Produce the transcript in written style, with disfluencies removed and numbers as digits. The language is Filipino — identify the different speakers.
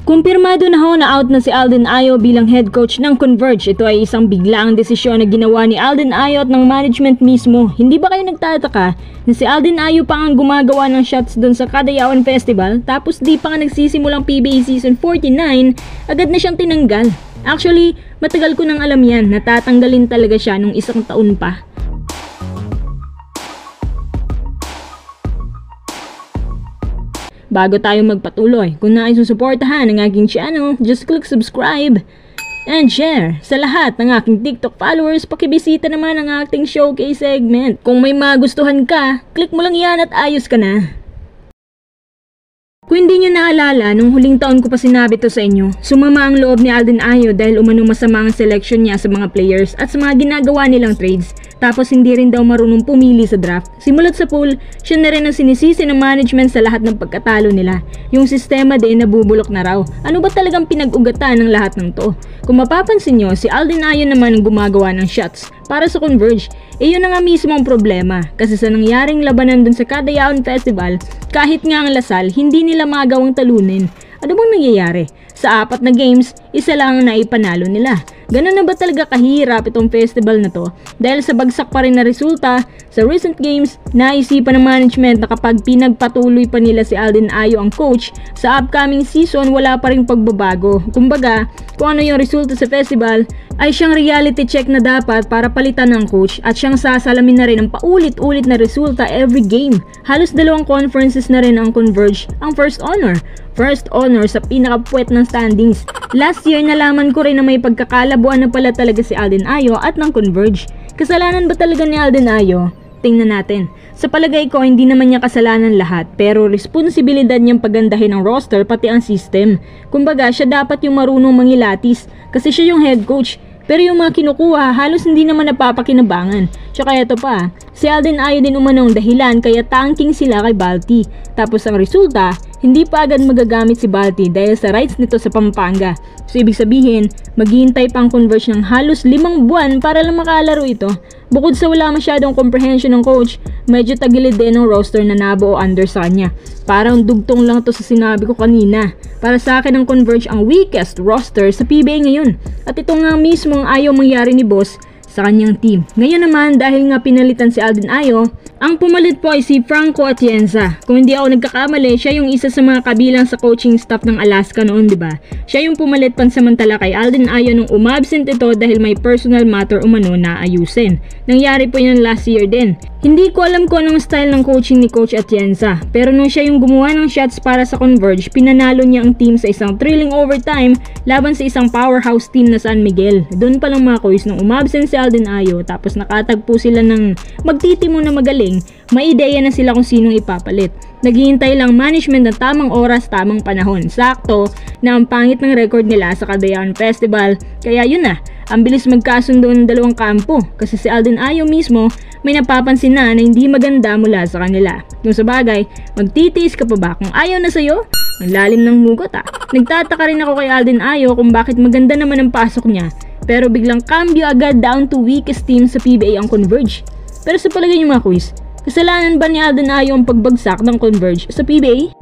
Speaker 1: Kumpirmado na ho na out na si Alden Ayo bilang head coach ng Converge. Ito ay isang biglaang desisyon na ginawa ni Alden Ayo at ng management mismo. Hindi ba kayo nagtataka na si Alden Ayo pa ang gumagawa ng shots doon sa Kadayawan Festival, tapos di pa nga nagsisimulang PBA Season 49, agad na siyang tinanggal? Actually, matagal ko nang alam yan, natatanggalin talaga siya nung isang taon pa. Bago tayo magpatuloy, kung nais susuportahan ang aking channel, just click subscribe and share. Sa lahat ng aking TikTok followers, pakibisita naman ang ating showcase segment. Kung may magustuhan ka, click mo lang yan at ayos ka na. Kung hindi nyo naalala, nung huling taon ko pa sinabi to sa inyo, sumama ang loob ni Alden Ayo dahil umanong masama ang selection niya sa mga players at sa mga ginagawa nilang trades. Tapos hindi rin daw marunong pumili sa draft. Simulat sa pool, siya na rin ang sinisisi ng management sa lahat ng pagkatalo nila. Yung sistema din nabubulok na raw. Ano ba talagang pinag-ugatan ng lahat ng to? Kung mapapansin nyo, si Alden Ayo naman ang gumagawa ng shots para sa Converge. Yun na nga mismo ang problema, kasi sa nangyaring labanan dun sa Kadayawan Festival, kahit nga ang Lasal, hindi nila magawang talunin. Ano bang nangyayari? Sa 4 na games, isa lang ang naipanalo nila. Ganun na ba talaga kahirap itong festival na to? Dahil sa bagsak pa rin na resulta, sa recent games, naisipan ng management na kapag pinagpatuloy pa nila si Alden Ayo ang coach, sa upcoming season wala pa rin pagbabago. Kumbaga, kung ano yung resulta sa festival, ay siyang reality check na dapat para palitan ng coach at siyang sasalamin na rin ang paulit-ulit na resulta every game. Halos 2 conferences na rin ang Converge ang first honor sa pinakapuwet ng standings. Last year nalaman ko rin na may pagkakalabuan na pala talaga si Alden Ayo at ng Converge. Kasalanan ba talaga ni Alden Ayo? Tingnan natin. Sa palagay ko, hindi naman niya kasalanan lahat, pero responsibilidad niyang pagandahin ang roster pati ang system. Kumbaga, siya dapat yung marunong mangilatis kasi siya yung head coach. Pero yung mga kinukuha, halos hindi naman napapakinabangan. Tsaka ito pa, si Alden Ayo din umanong dahilan kaya tanking sila kay Balti. Tapos ang resulta, hindi pa agad magagamit si Balti dahil sa rights nito sa Pampanga. So ibig sabihin, maghihintay pang Converge ng halos 5 buwan para lang makalaro ito. Bukod sa wala masyadong comprehension ng coach, medyo tagilid din ang roster na nabuo under sa kanya. Parang dugtong lang to sa sinabi ko kanina. Para sa akin ang Converge ang weakest roster sa PBA ngayon. At ito nga mismo ang ayaw mangyari ni boss sa kanyang team. Ngayon naman, dahil nga pinalitan si Alden Ayo, ang pumalit po ay si Franco Atienza. Kung hindi ako nagkakamali, siya yung isa sa mga kabilang sa coaching staff ng Alaska noon, di ba? Siya yung pumalit pansamantala kay Alden Ayo nung umabsent ito dahil may personal matter umano na ayusin. Nangyari po yun last year din. Hindi ko alam kung anong style ng coaching ni Coach Atienza, pero nung siya yung gumawa ng shots para sa Converge, pinanalo niya ang team sa isang thrilling overtime laban sa isang powerhouse team na San Miguel. Doon pa lang mga kuys nung umabsent si Alden Ayo, tapos nakatagpo sila ng magtitimo na magaling, may ideya na sila kung sinong ipapalit. Naghihintay lang management ng tamang oras, tamang panahon. Sakto na ang pangit ng record nila sa Kadayawan Festival, kaya yun na, ang bilis magkasundo ng 2 kampo kasi si Alden Ayo mismo may napapansin na hindi maganda mula sa kanila. Kung sa bagay, magtitiis ka pa ba kung ayaw na sa'yo? Ang lalim ng mugot Nagtataka rin ako kay Alden Ayo kung bakit maganda naman ang pasok niya, pero biglang cambio agad down to weakest team sa PBA ang Converge. Pero sa palagay niyo mga quiz, kasalanan ba ni Alden Ayo ang pagbagsak ng Converge sa PBA?